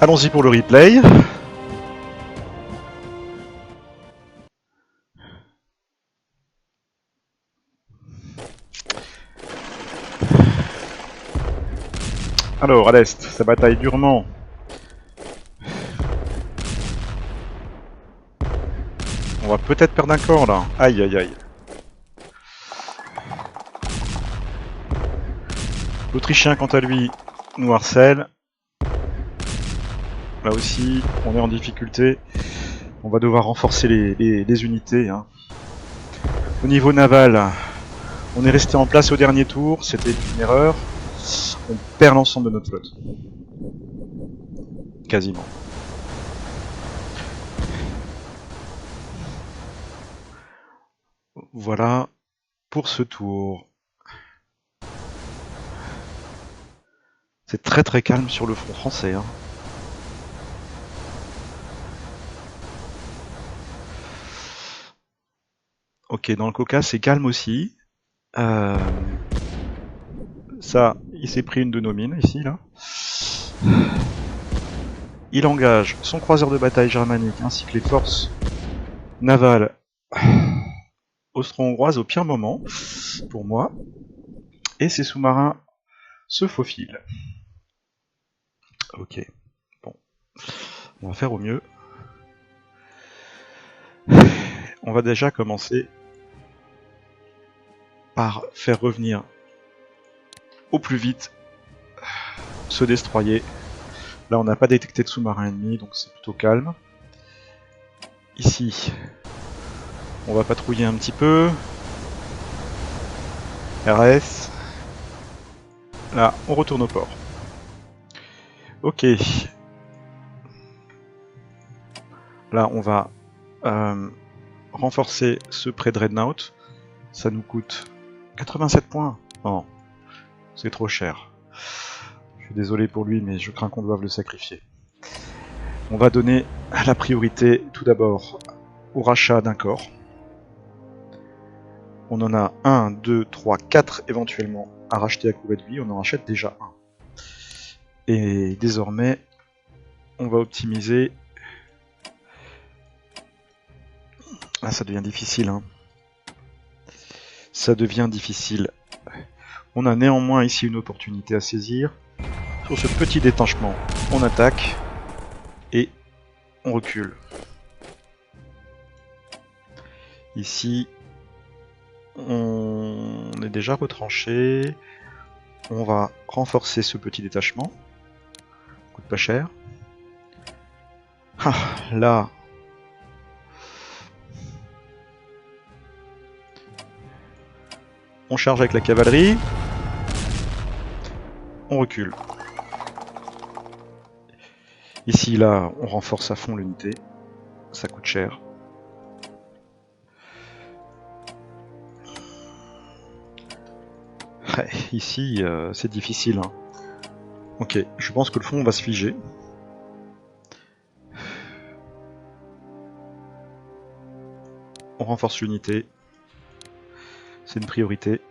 Allons-y pour le replay. Alors, à l'est, ça bataille durement. On va peut-être perdre un corps, là. Aïe, aïe, aïe. L'Autrichien, quant à lui, nous harcèle. Là aussi, on est en difficulté. On va devoir renforcer les unités. Hein. Au niveau naval, on est resté en place au dernier tour. C'était une erreur. On perd l'ensemble de notre flotte. Quasiment. Voilà pour ce tour. C'est très très calme sur le front français. Hein. Ok, dans le Caucase, c'est calme aussi. Ça, il s'est pris une de nos mines, ici, là. Il engage son croiseur de bataille germanique ainsi que les forces navales austro-hongroises au pire moment, pour moi. Et ses sous-marins se faufilent. Ok, bon. On va faire au mieux. On va déjà commencer par faire revenir au plus vite ce destroyer. Là, on n'a pas détecté de sous-marin ennemi, donc c'est plutôt calme. Ici, on va patrouiller un petit peu. RS. Là, on retourne au port. Ok. Là, on va renforcer ce pré-dreadnought. Ça nous coûte 87 points. Non, c'est trop cher. Je suis désolé pour lui, mais je crains qu'on doive le sacrifier. On va donner la priorité tout d'abord au rachat d'un corps. On en a 1, 2, 3, 4 éventuellement à racheter à couvert de vie. On en rachète déjà un. Et désormais, on va optimiser. Ah, ça devient difficile. Hein. Ça devient difficile. On a néanmoins ici une opportunité à saisir. Sur ce petit détachement, on attaque et on recule. Ici, on est déjà retranché. On va renforcer ce petit détachement. Coûte pas cher. Ah, là, on charge avec la cavalerie. On recule. Ici, là, on renforce à fond l'unité. Ça coûte cher. Ouais, ici, c'est difficile. Hein. Ok, je pense que le fond va se figer. On renforce l'unité. C'est une priorité.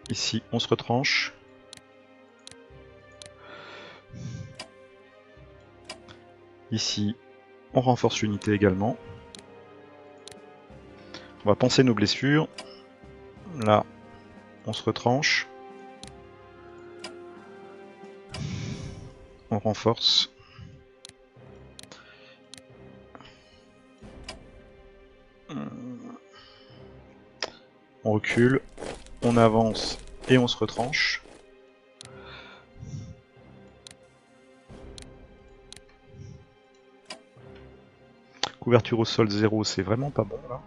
Ici, on se retranche. Ici, on renforce l'unité également. On va penser nos blessures. Là, on se retranche. On renforce. On recule. On avance et on se retranche. Couverture au sol 0, c'est vraiment pas bon là.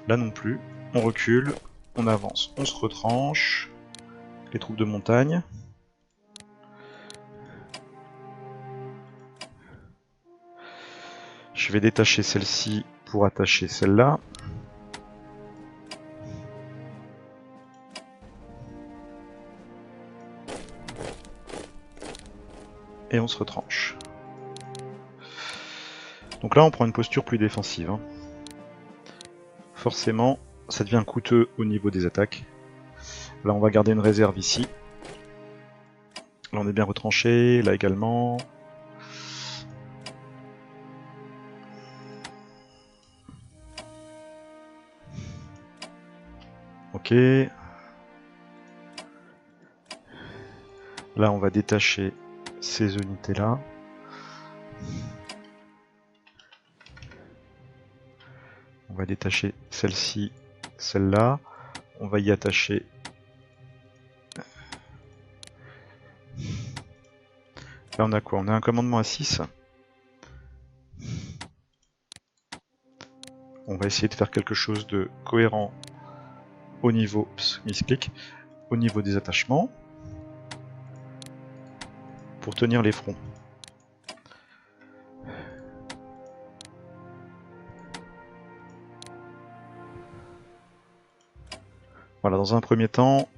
Là non plus. On recule. On avance. On se retranche. Les troupes de montagne. Je vais détacher celle-ci pour attacher celle-là. Et on se retranche. Donc là on prend une posture plus défensive. Hein. Forcément, ça devient coûteux au niveau des attaques. Là on va garder une réserve ici. Là on est bien retranché, là également. Ok. Là, on va détacher ces unités-là. On va détacher celle-ci, celle-là. On va y attacher. Là, on a quoi? On a un commandement à 6. On va essayer de faire quelque chose de cohérent au niveau, misclick, au niveau des attachements pour tenir les fronts. Voilà, dans un premier temps,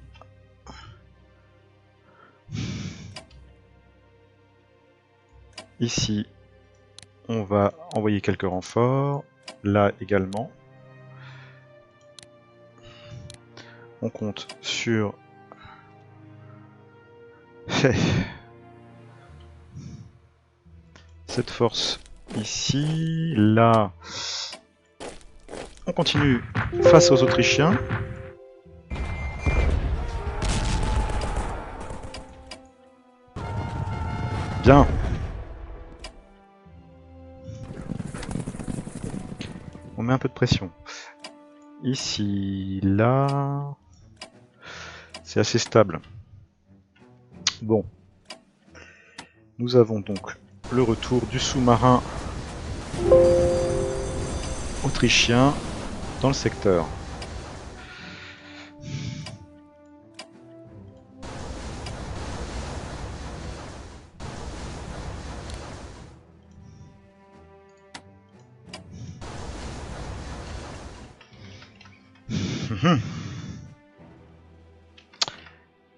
ici, on va envoyer quelques renforts, là également. On compte sur cette force ici, là. On continue face aux Autrichiens. Bien. On met un peu de pression. Ici, là... C'est assez stable. Bon. Nous avons donc le retour du sous-marin autrichien dans le secteur.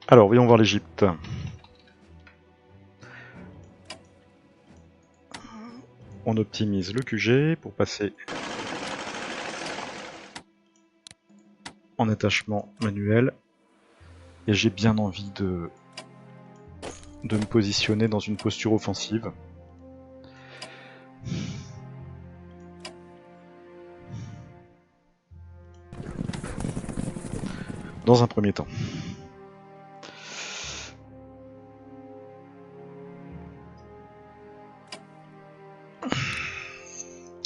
Alors, voyons voir l'Égypte. On optimise le QG pour passer en attachement manuel. Et j'ai bien envie de me positionner dans une posture offensive. Dans un premier temps.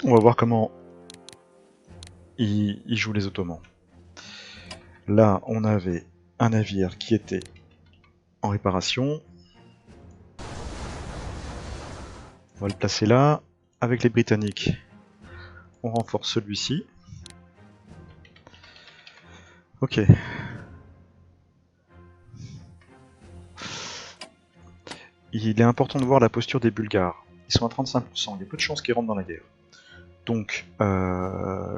On va voir comment ils jouent les Ottomans. Là, on avait un navire qui était en réparation. On va le placer là. Avec les Britanniques, on renforce celui-ci. Ok. Il est important de voir la posture des Bulgares. Ils sont à 35%, il y a peu de chances qu'ils rentrent dans la guerre. Donc,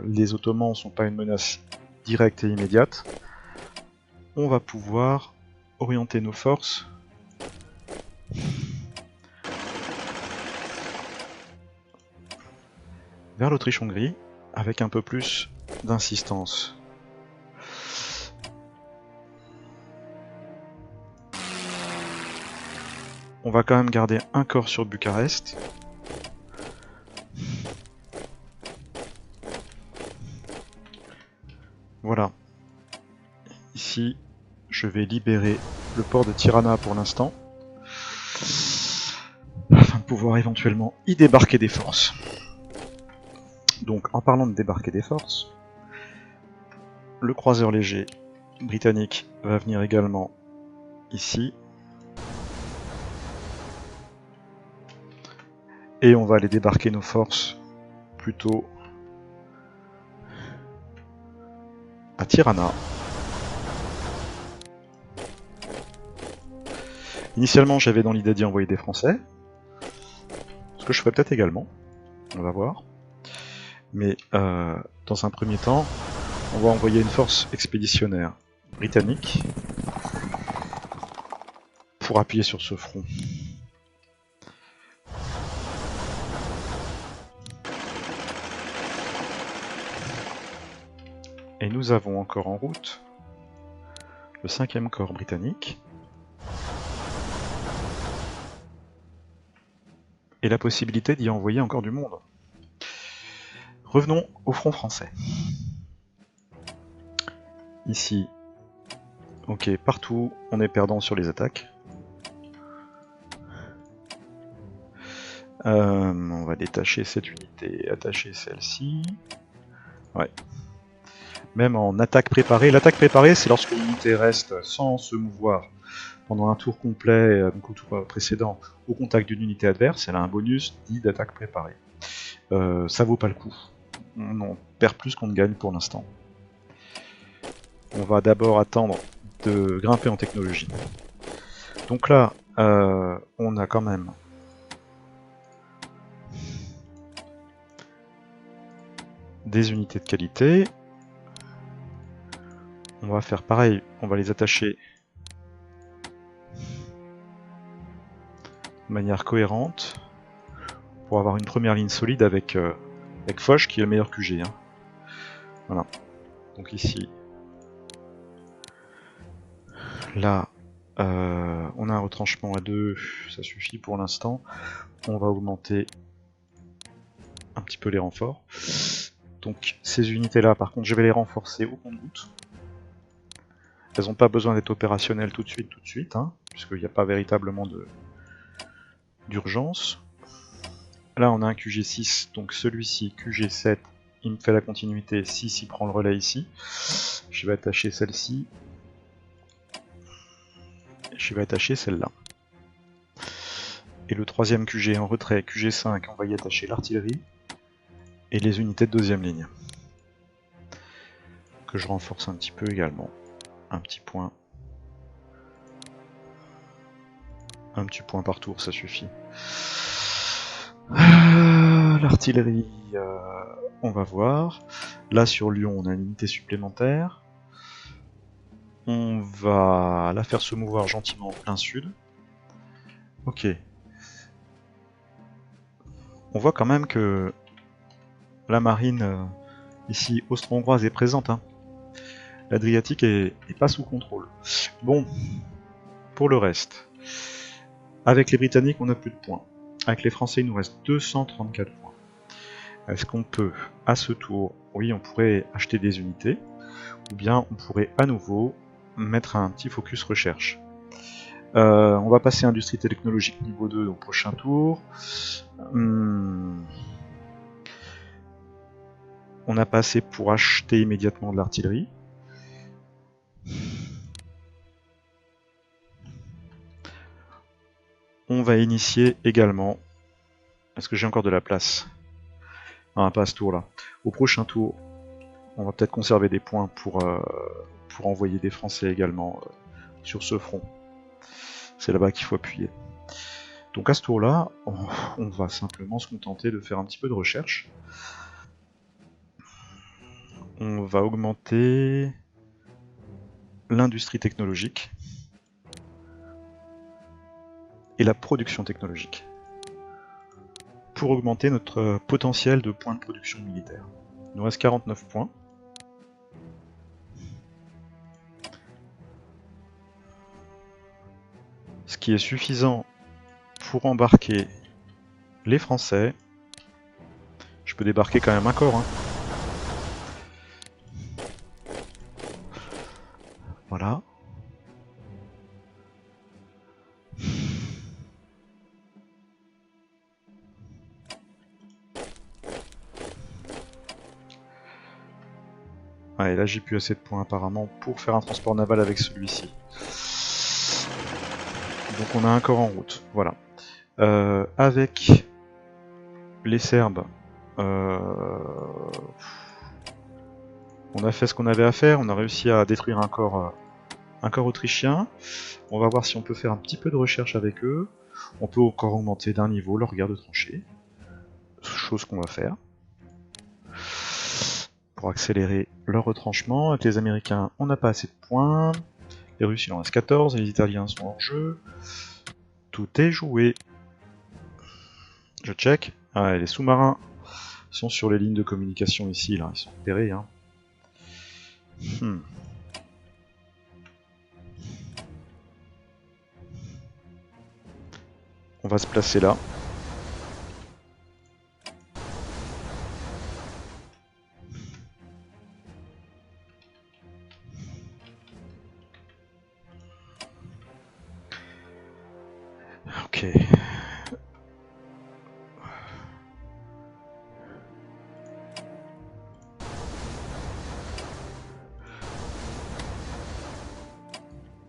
les Ottomans ne sont pas une menace directe et immédiate. On va pouvoir orienter nos forces vers l'Autriche-Hongrie avec un peu plus d'insistance. On va quand même garder un corps sur Bucarest. Voilà. Ici, je vais libérer le port de Tirana pour l'instant, afin de pouvoir éventuellement y débarquer des forces. Donc, en parlant de débarquer des forces, le croiseur léger britannique va venir également ici. Et on va aller débarquer nos forces plutôt à Tirana. Initialement, j'avais dans l'idée d'y envoyer des Français. Ce que je ferais peut-être également. On va voir. Mais dans un premier temps, on va envoyer une force expéditionnaire britannique pour appuyer sur ce front. Et nous avons encore en route le 5e corps britannique et la possibilité d'y envoyer encore du monde. Revenons au front français. Ici. Ok, partout, on est perdant sur les attaques. On va détacher cette unité, attacher celle-ci. Ouais. Même en attaque préparée. L'attaque préparée, c'est lorsque l'unité reste sans se mouvoir pendant un tour complet, donc au tour précédent, au contact d'une unité adverse. Elle a un bonus dit d'attaque préparée. Ça vaut pas le coup. On en perd plus qu'on ne gagne pour l'instant. On va d'abord attendre de grimper en technologie. Donc là, on a quand même des unités de qualité. On va faire pareil, on va les attacher de manière cohérente pour avoir une première ligne solide avec Foch qui est le meilleur QG. Hein. Voilà. Donc ici, là, on a un retranchement à 2, ça suffit pour l'instant. On va augmenter un petit peu les renforts. Donc ces unités-là, par contre, je vais les renforcer au compte-gouttes. Elles n'ont pas besoin d'être opérationnelles tout de suite, hein, puisqu'il n'y a pas véritablement d'urgence. Là, on a un QG6, donc celui-ci, QG7, il me fait la continuité, 6, il prend le relais ici. Je vais attacher celle-ci. Je vais attacher celle-là. Et le troisième QG en retrait, QG5, on va y attacher l'artillerie et les unités de deuxième ligne. Que je renforce un petit peu également. Un petit point. Un petit point par tour, ça suffit. L'artillerie, on va voir. Là sur Lyon, on a une unité supplémentaire. On va la faire se mouvoir gentiment en plein sud. Ok. On voit quand même que la marine ici austro-hongroise est présente. Hein. L'Adriatique est pas sous contrôle. Bon, pour le reste. Avec les Britanniques, on n'a plus de points. Avec les Français, il nous reste 234 points. Est-ce qu'on peut, à ce tour, oui, on pourrait acheter des unités, ou bien on pourrait à nouveau mettre un petit focus recherche. On va passer industrie technologique niveau 2 au prochain tour. On n'a pas assez pour acheter immédiatement de l'artillerie. On va initier également. Est-ce que j'ai encore de la place? Non, pas à ce tour là. Au prochain tour, on va peut-être conserver des points pour envoyer des Français également sur ce front. C'est là-bas qu'il faut appuyer. Donc à ce tour-là, on va simplement se contenter de faire un petit peu de recherche. On va augmenter l'industrie technologique et la production technologique pour augmenter notre potentiel de points de production militaire. Il nous reste 49 points. Ce qui est suffisant pour embarquer les Français. Je peux débarquer quand même un corps. Hein. Voilà. Ouais, là j'ai plus assez de points apparemment pour faire un transport naval avec celui-ci. Donc on a un corps en route, voilà. Avec les Serbes, on a fait ce qu'on avait à faire, on a réussi à détruire un corps autrichien. On va voir si on peut faire un petit peu de recherche avec eux. On peut encore augmenter d'un niveau leur guerre de tranchée. Chose qu'on va faire. Pour accélérer leur retranchement. Avec les Américains, on n'a pas assez de points. Les Russes, il en reste 14, et les Italiens sont hors jeu. Tout est joué. Je check. Ah, les sous-marins sont sur les lignes de communication ici, là, ils sont repérés. Hein. On va se placer là. Ok.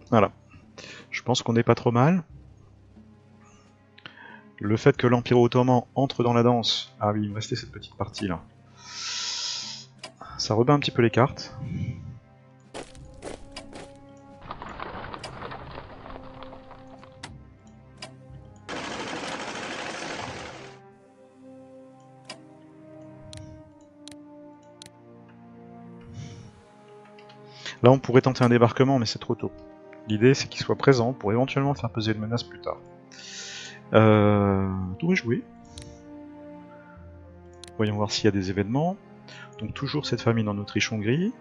Voilà. Je pense qu'on n'est pas trop mal. Le fait que l'Empire ottoman entre dans la danse... Ah oui, il me restait cette petite partie là. Ça rebat un petit peu les cartes. Là, on pourrait tenter un débarquement, mais c'est trop tôt. L'idée, c'est qu'il soit présent pour éventuellement faire peser une menace plus tard. Tout est joué. Voyons voir s'il y a des événements. Donc toujours cette famine en Autriche-Hongrie.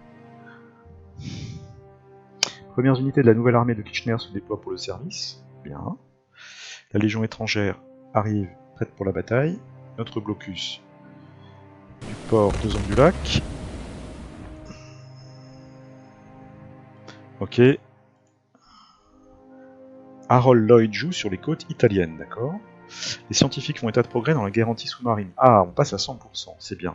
Premières unités de la nouvelle armée de Kitchener se déploient pour le service. Bien. La Légion étrangère arrive, prête pour la bataille. Notre blocus du port de Zambulac. Ok. Harold Lloyd joue sur les côtes italiennes, d'accord. Les scientifiques font état de progrès dans la guerre anti-sous-marine. Ah, on passe à 100%, c'est bien.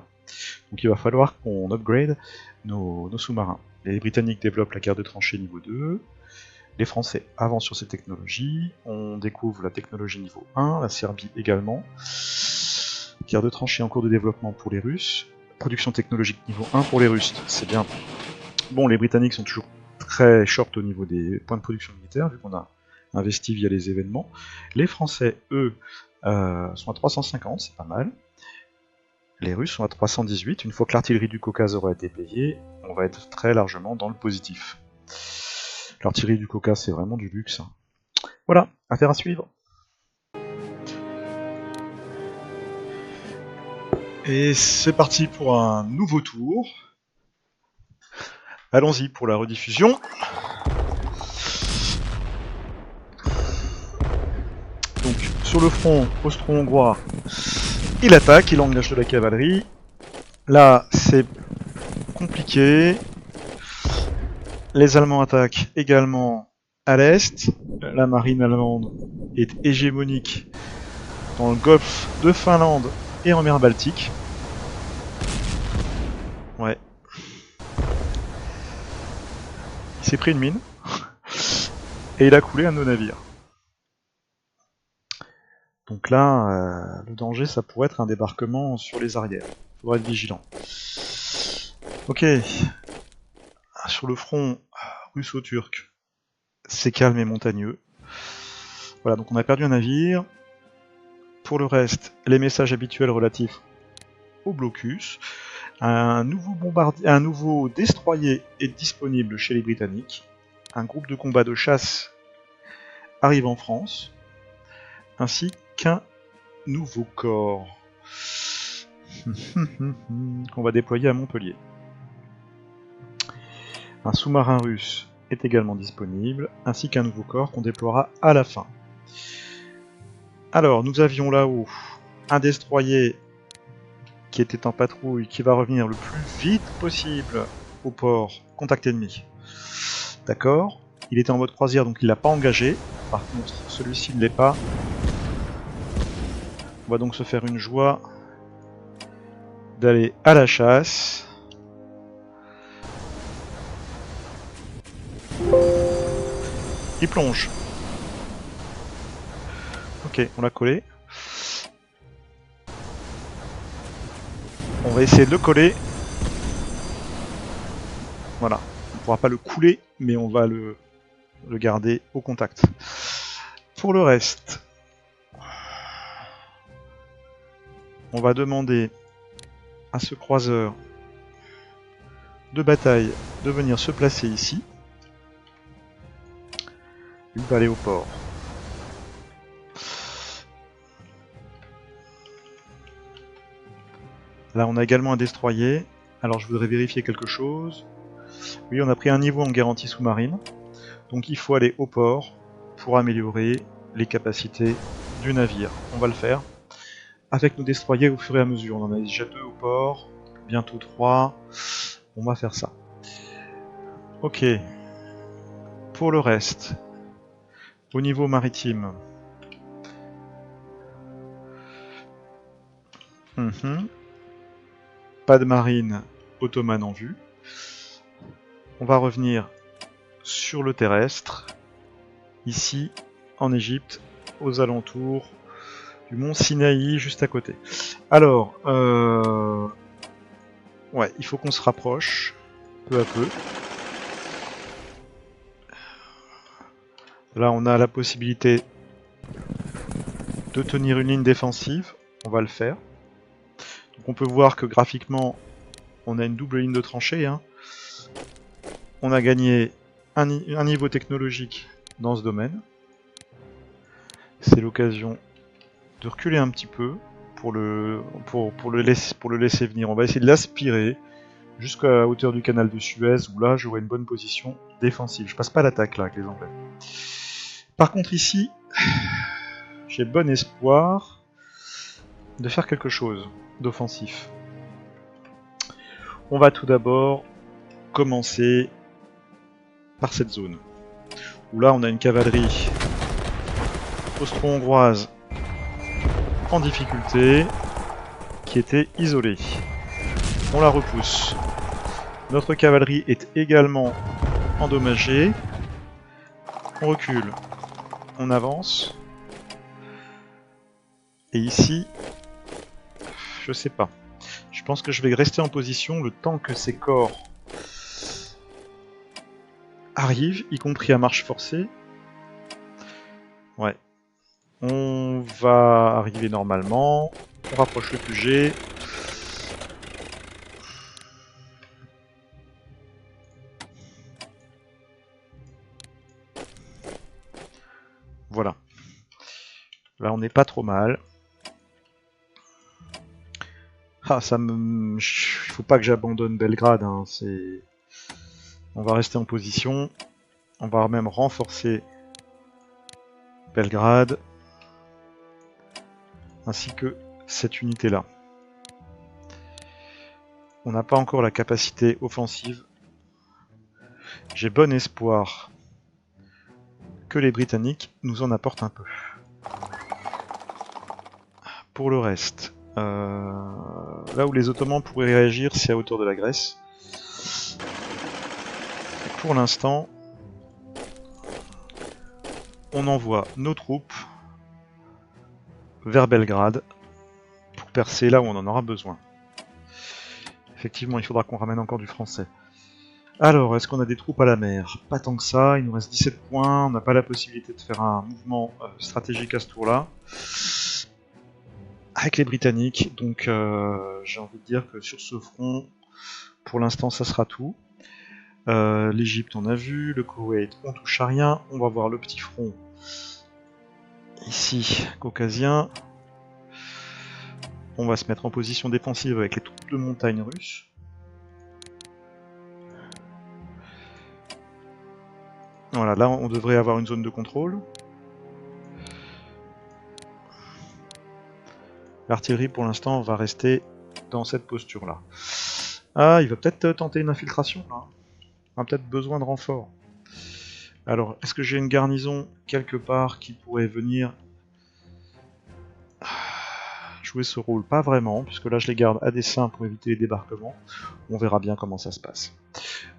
Donc il va falloir qu'on upgrade nos sous-marins. Les Britanniques développent la guerre de tranchées niveau 2. Les Français avancent sur ces technologies. On découvre la technologie niveau 1, la Serbie également. Guerre de tranchées en cours de développement pour les Russes. Production technologique niveau 1 pour les Russes, c'est bien. Bon, les Britanniques sont toujours très short au niveau des points de production militaire, vu qu'on a investi via les événements. Les Français, eux, sont à 350, c'est pas mal. Les Russes sont à 318. Une fois que l'artillerie du Caucase aura été payée, on va être très largement dans le positif. L'artillerie du Caucase, c'est vraiment du luxe. Voilà, affaire à suivre. Et c'est parti pour un nouveau tour. Allons-y pour la rediffusion. Donc, sur le front austro-hongrois, il attaque, il engage de la cavalerie. Là, c'est compliqué. Les Allemands attaquent également à l'est. La marine allemande est hégémonique dans le golfe de Finlande et en mer Baltique. Ouais. Il s'est pris une mine. Et il a coulé un de nos navires. Donc là, le danger, ça pourrait être un débarquement sur les arrières. Il faudra être vigilant. Ok. Sur le front russo-turc, c'est calme et montagneux. Voilà, donc on a perdu un navire. Pour le reste, les messages habituels relatifs au blocus. Un nouveau destroyer est disponible chez les Britanniques. Un groupe de combat de chasse arrive en France, ainsi qu'un nouveau corps qu'on va déployer à Montpellier. Un sous-marin russe est également disponible, ainsi qu'un nouveau corps qu'on déploiera à la fin. Alors, nous avions là-haut un destroyer qui était en patrouille, qui va revenir le plus vite possible au port contact ennemi. D'accord. Il était en mode croisière, donc il l'a pas engagé. Par contre, celui-ci ne l'est pas. On va donc se faire une joie d'aller à la chasse. Il plonge. Ok, on l'a collé. On va essayer de le coller. Voilà. On ne pourra pas le couler, mais on va le garder au contact. Pour le reste, on va demander à ce croiseur de bataille de venir se placer ici. Il va aller au port. Là, on a également un destroyer. Alors, je voudrais vérifier quelque chose. Oui, on a pris un niveau en guerre anti-sous-marine. Donc, il faut aller au port pour améliorer les capacités du navire. On va le faire avec nos destroyers au fur et à mesure. On en a déjà 2 au port, bientôt 3. On va faire ça. Ok. Pour le reste, au niveau maritime, Mhm. Pas de marine ottomane en vue. On va revenir sur le terrestre, ici en Égypte, aux alentours du mont Sinaï, juste à côté. Alors, ouais, il faut qu'on se rapproche, peu à peu. Là, on a la possibilité de tenir une ligne défensive, on va le faire. Donc on peut voir que graphiquement, on a une double ligne de tranchée. Hein. On a gagné un niveau technologique dans ce domaine. C'est l'occasion de reculer un petit peu pour le laisser venir. On va essayer de l'aspirer jusqu'à la hauteur du canal de Suez, où là j'aurai une bonne position défensive. Je passe pas l'attaque là avec les Anglais. Par contre ici, j'ai bon espoir de faire quelque chose d'offensif. On va tout d'abord commencer par cette zone, où là on a une cavalerie austro-hongroise en difficulté, qui était isolée. On la repousse. Notre cavalerie est également endommagée. On recule. On avance. Et ici, je sais pas. Je pense que je vais rester en position le temps que ces corps arrivent, y compris à marche forcée. Ouais. On va arriver normalement. On rapproche le QG. Voilà. Là, on n'est pas trop mal. Ah, ça me... Il faut pas que j'abandonne Belgrade. Hein. On va rester en position. On va même renforcer Belgrade. Ainsi que cette unité-là. On n'a pas encore la capacité offensive. J'ai bon espoir que les Britanniques nous en apportent un peu. Pour le reste, là où les Ottomans pourraient réagir, c'est à hauteur de la Grèce. Et pour l'instant, on envoie nos troupes vers Belgrade pour percer là où on en aura besoin. Effectivement, il faudra qu'on ramène encore du français. Alors, est-ce qu'on a des troupes à la mer? Pas tant que ça, il nous reste 17 points, on n'a pas la possibilité de faire un mouvement stratégique à ce tour-là. Avec les Britanniques, donc j'ai envie de dire que sur ce front, pour l'instant ça sera tout. L'Égypte on a vu, le Koweït on touche à rien, on va voir le petit front ici, caucasien. On va se mettre en position défensive avec les troupes de montagne russes. Voilà, là on devrait avoir une zone de contrôle. L'artillerie pour l'instant va rester dans cette posture là. Ah, il va peut-être tenter une infiltration là. On a peut-être besoin de renfort. Alors, est-ce que j'ai une garnison quelque part qui pourrait venir jouer ce rôle? Pas vraiment, puisque là je les garde à dessein pour éviter les débarquements. On verra bien comment ça se passe.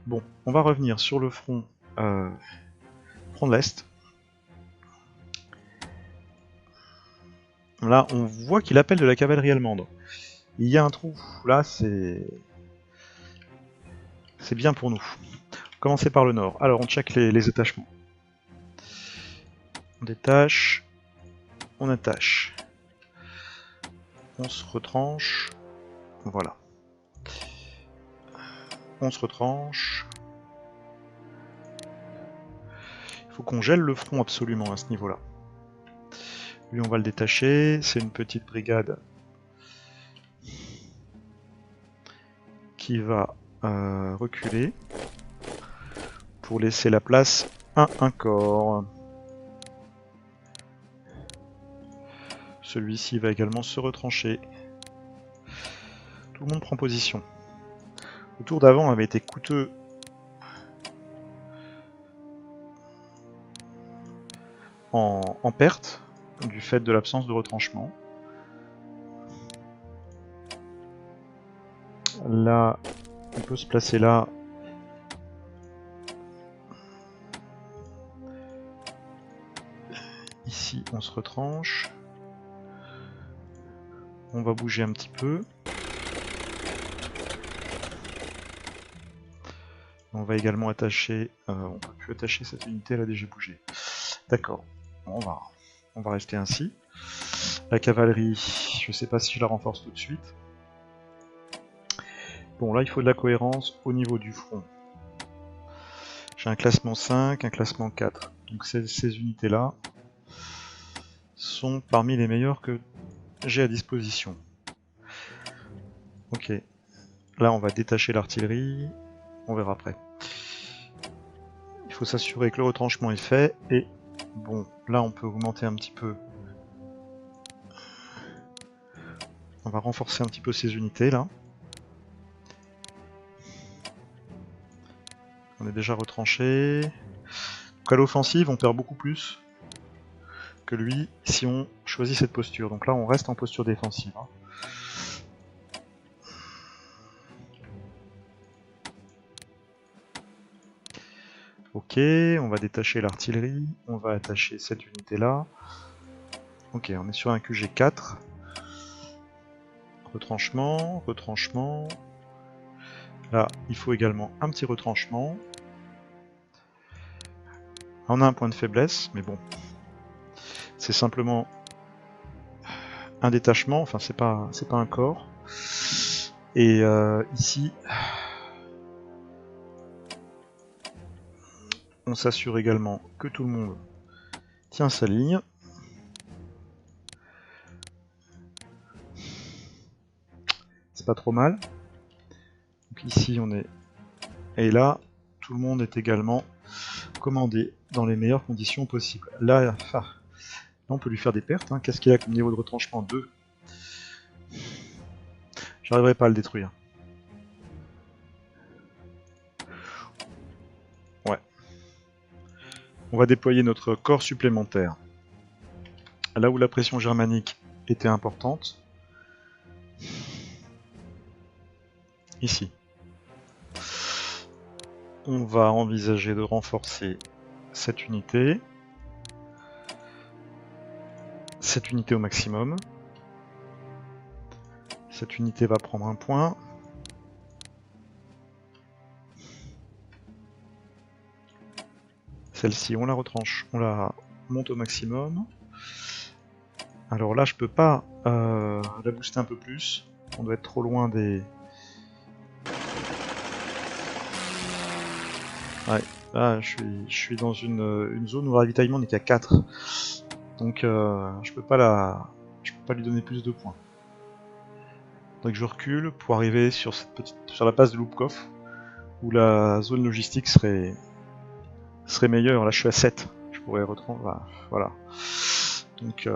Bon, on va revenir sur le front, front de l'Est. Là, on voit qu'il appelle de la cavalerie allemande. Il y a un trou, là c'est bien pour nous. Commencer par le nord. Alors on check les attachements. On détache, on attache. On se retranche, voilà. On se retranche. Il faut qu'on gèle le front absolument à ce niveau-là. Lui, on va le détacher. C'est une petite brigade qui va reculer pour laisser la place à un corps. Celui-ci va également se retrancher. Tout le monde prend position. Le tour d'avant avait été coûteux en perte du fait de l'absence de retranchement. Là, on peut se placer là. Ici, on se retranche. On va bouger un petit peu. On va également attacher... on peut plus attacher cette unité, elle a déjà bougé. D'accord, on va rester ainsi. La cavalerie, je sais pas si je la renforce tout de suite. Bon, là, il faut de la cohérence au niveau du front. J'ai un classement 5, un classement 4. Donc ces unités-là sont parmi les meilleures que j'ai à disposition. Ok. Là, on va détacher l'artillerie. On verra après. Il faut s'assurer que le retranchement est fait. Et bon, là, on peut augmenter un petit peu. On va renforcer un petit peu ces unités, là. On est déjà retranché. Donc à l'offensive, on perd beaucoup plus que lui si on choisit cette posture. Donc là, on reste en posture défensive. Hein. Ok, on va détacher l'artillerie. On va attacher cette unité-là. Ok, on est sur un QG4. Retranchement, retranchement. Là, il faut également un petit retranchement. On a un point de faiblesse, mais bon. C'est simplement un détachement, enfin c'est pas un corps. Et ici, on s'assure également que tout le monde tient sa ligne. C'est pas trop mal. Donc ici on est... Et là, tout le monde est également commandé dans les meilleures conditions possibles. Là, on peut lui faire des pertes. Hein. Qu'est-ce qu'il a comme niveau de retranchement? 2. J'arriverai pas à le détruire. Ouais. On va déployer notre corps supplémentaire. Là où la pression germanique était importante. Ici. On va envisager de renforcer cette unité. Cette unité au maximum. Cette unité va prendre un point. Celle-ci, on la retranche, on la monte au maximum. Alors là, je peux pas la booster un peu plus. On doit être trop loin des... Ouais, là, je suis dans une zone où le ravitaillement n'est qu'à 4. Donc, je peux pas lui donner plus de points. Donc je recule pour arriver sur la base de Lubkov, où la zone logistique serait meilleure. Là, je suis à 7. Je pourrais reprendre. Voilà. Donc,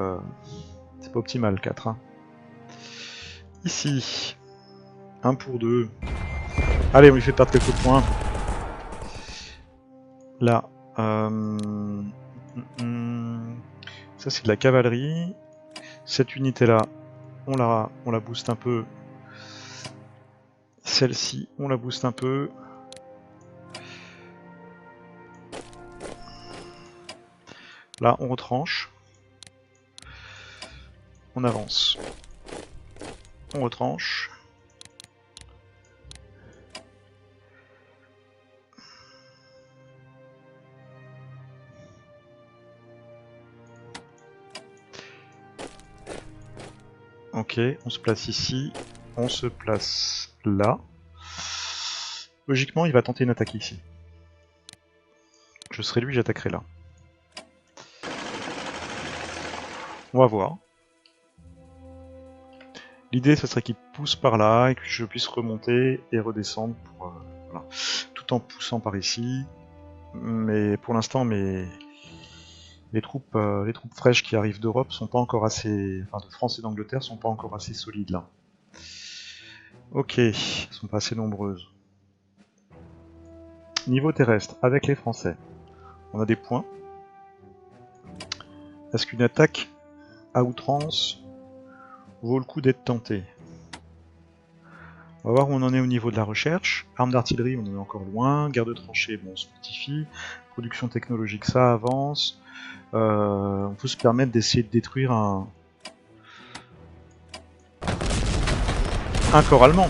c'est pas optimal, 4. Hein. Ici, 1 pour 2. Allez, on lui fait perdre quelques points. Là, ça c'est de la cavalerie. Cette unité-là, on la booste un peu. Celle-ci, on la booste un peu. Là, on retranche. On avance. On retranche. Ok, on se place ici. On se place là. Logiquement, il va tenter une attaque ici. Je serai lui, j'attaquerai là. On va voir. L'idée, ce serait qu'il pousse par là et que je puisse remonter et redescendre pour, voilà. Tout en poussant par ici. Mais pour l'instant, les troupes fraîches qui arrivent d'Europe sont pas encore assez, enfin de France et d'Angleterre sont pas encore assez solides là. Ok, elles sont pas assez nombreuses. Niveau terrestre, avec les Français, on a des points. Est-ce qu'une attaque à outrance vaut le coup d'être tentée? On va voir où on en est au niveau de la recherche. Armes d'artillerie, on en est encore loin. Guerre de tranchées, bon, on se fortifie. Production technologique, ça avance. On peut se permettre d'essayer de détruire un corps allemand.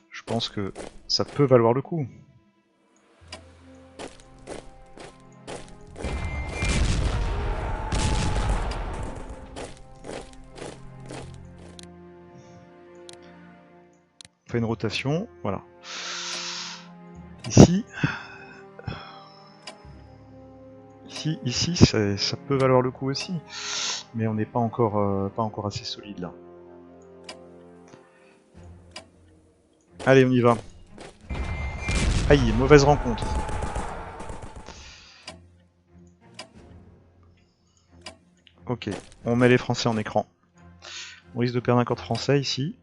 Je pense que ça peut valoir le coup. On fait une rotation, voilà. Ici, ça peut valoir le coup aussi, mais on n'est pas encore assez solide là. Allez, on y va. Aïe, mauvaise rencontre. Ok, on met les Français en écran. On risque de perdre un corps français ici.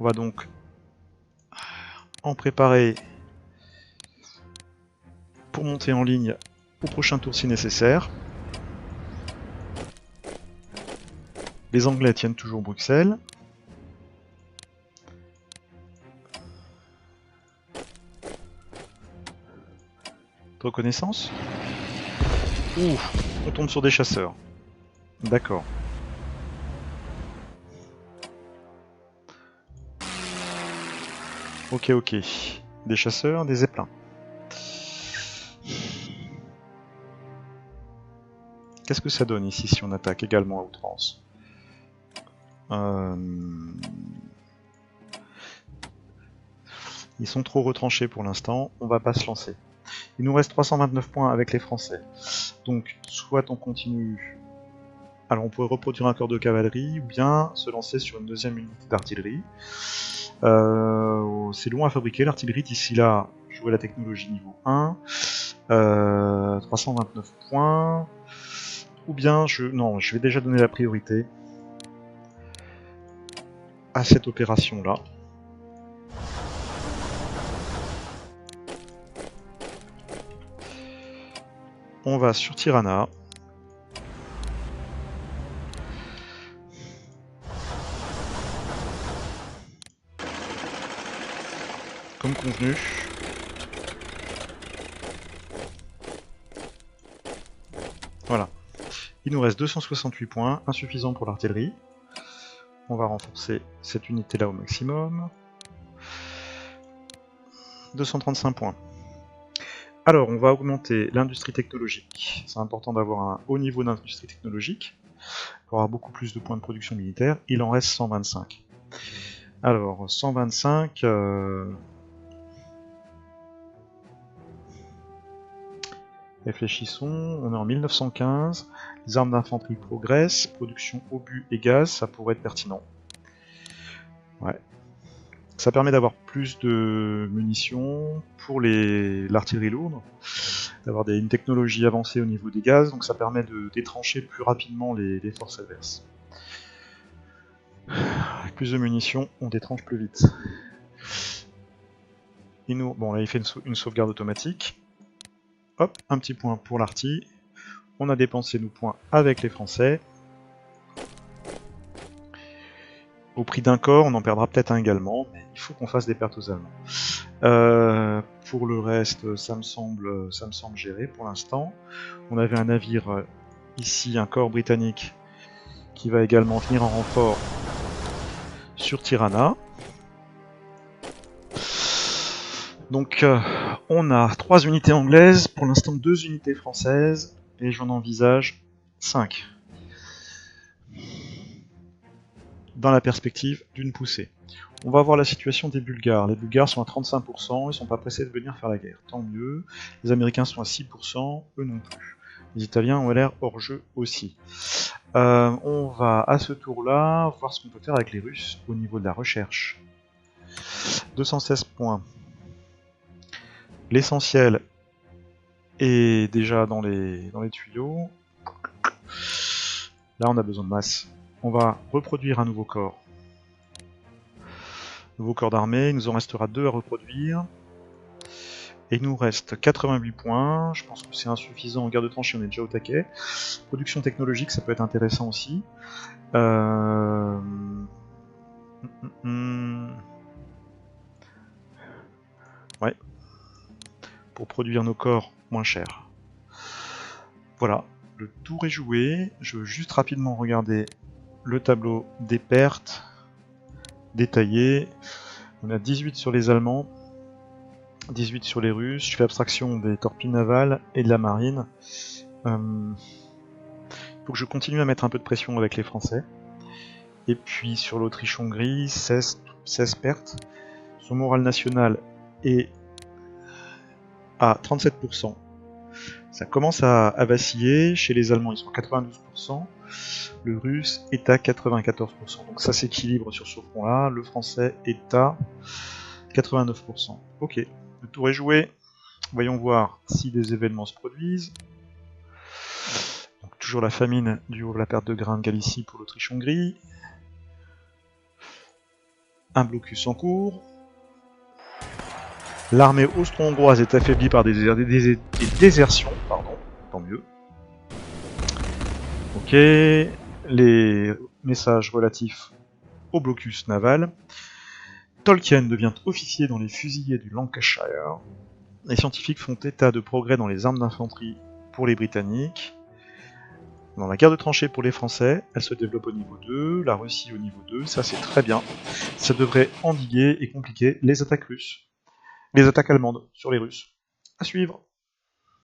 On va donc en préparer pour monter en ligne au prochain tour si nécessaire. Les Anglais tiennent toujours Bruxelles. Reconnaissance. Ouh, on tombe sur des chasseurs. D'accord. Ok. Des chasseurs, des zeppelins. Qu'est-ce que ça donne ici si on attaque également à outrance? Ils sont trop retranchés pour l'instant, on va pas se lancer. Il nous reste 329 points avec les Français. Donc, soit on continue... Alors, on pourrait reproduire un corps de cavalerie, ou bien se lancer sur une deuxième unité d'artillerie. C'est long à fabriquer l'artillerie d'ici là. Jouer la technologie niveau 1. 329 points. Ou bien, non, je vais déjà donner la priorité à cette opération-là. On va sur Tirana. Comme convenu. Voilà. Il nous reste 268 points, insuffisant pour l'artillerie. On va renforcer cette unité-là au maximum. 235 points. Alors, on va augmenter l'industrie technologique. C'est important d'avoir un haut niveau d'industrie technologique pour avoir beaucoup plus de points de production militaire. Il en reste 125. Alors, 125... Réfléchissons, on est en 1915, les armes d'infanterie progressent, production obus et gaz, ça pourrait être pertinent. Ouais. Ça permet d'avoir plus de munitions pour l'artillerie lourde, d'avoir une technologie avancée au niveau des gaz, donc ça permet de détrancher plus rapidement les forces adverses. Avec plus de munitions, on détranche plus vite. Bon, là il fait une sauvegarde automatique. Hop, un petit point pour l'artille. On a dépensé nos points avec les Français. Au prix d'un corps, on en perdra peut-être un également, mais il faut qu'on fasse des pertes aux Allemands. Pour le reste, ça me semble géré pour l'instant. On avait un navire ici, un corps britannique, qui va également venir en renfort sur Tirana. Donc on a 3 unités anglaises, pour l'instant 2 unités françaises, et j'en envisage 5. Dans la perspective d'une poussée. On va voir la situation des Bulgares. Les Bulgares sont à 35%, ils sont pas pressés de venir faire la guerre. Tant mieux. Les Américains sont à 6%, eux non plus. Les Italiens ont l'air hors jeu aussi. On va à ce tour-là voir ce qu'on peut faire avec les Russes au niveau de la recherche. 216 points. L'essentiel est déjà dans les tuyaux. Là on a besoin de masse. On va reproduire un nouveau corps. Nouveau corps d'armée, il nous en restera 2 à reproduire. Et il nous reste 88 points, je pense que c'est insuffisant en guerre de tranchée, on est déjà au taquet. Production technologique, ça peut être intéressant aussi. Ouais. Pour produire nos corps moins chers. Voilà, le tour est joué. Je veux juste rapidement regarder le tableau des pertes détaillé. On a 18 sur les Allemands, 18 sur les Russes. Je fais abstraction des torpilles navales et de la marine. Il faut que je continue à mettre un peu de pression avec les Français. Et puis sur l'Autriche-Hongrie, 16 pertes. Son moral national est à 37%. Ça commence à vaciller. Chez les Allemands, ils sont à 92%. Le Russe est à 94%. Donc ça s'équilibre sur ce front-là. Le Français est à 89%. Ok, le tour est joué. Voyons voir si des événements se produisent. Donc, toujours la famine due à la perte de grains de Galicie pour l'Autriche-Hongrie. Un blocus en cours. L'armée austro-hongroise est affaiblie par des désertions, pardon, tant mieux. Ok, les messages relatifs au blocus naval. Tolkien devient officier dans les fusiliers du Lancashire. Les scientifiques font état de progrès dans les armes d'infanterie pour les Britanniques. Dans la guerre de tranchées pour les Français, elle se développe au niveau 2, la Russie au niveau 2, ça c'est très bien. Ça devrait endiguer et compliquer les attaques russes. Les attaques allemandes sur les Russes. À suivre.